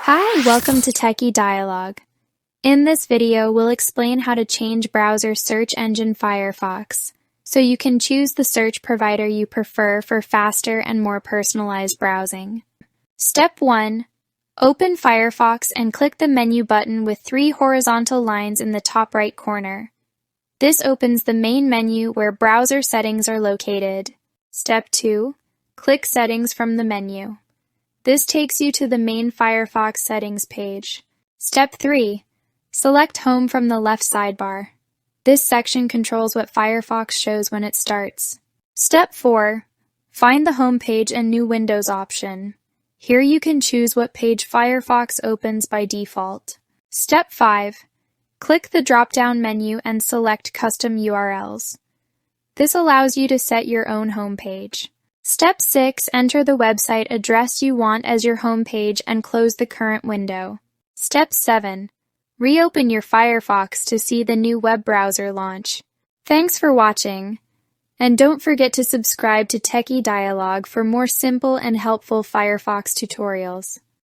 Hi, welcome to Techie Dialogue. In this video, we'll explain how to change browser search engine Firefox, so you can choose the search provider you prefer for faster and more personalized browsing. Step 1. Open Firefox and click the menu button with 3 horizontal lines in the top right corner. This opens the main menu where browser settings are located. Step 2. Click Settings from the menu. This takes you to the main Firefox settings page. Step 3. Select Home from the left sidebar. This section controls what Firefox shows when it starts. Step 4. Find the Home page and New Windows option. Here you can choose what page Firefox opens by default. Step 5. Click the drop-down menu and select Custom URLs. This allows you to set your own home page. Step 6. Enter the website address you want as your home page and close the current window. Step 7. Reopen your Firefox to see the new web browser launch. Thanks for watching, and don't forget to subscribe to Techie Dialogue for more simple and helpful Firefox tutorials.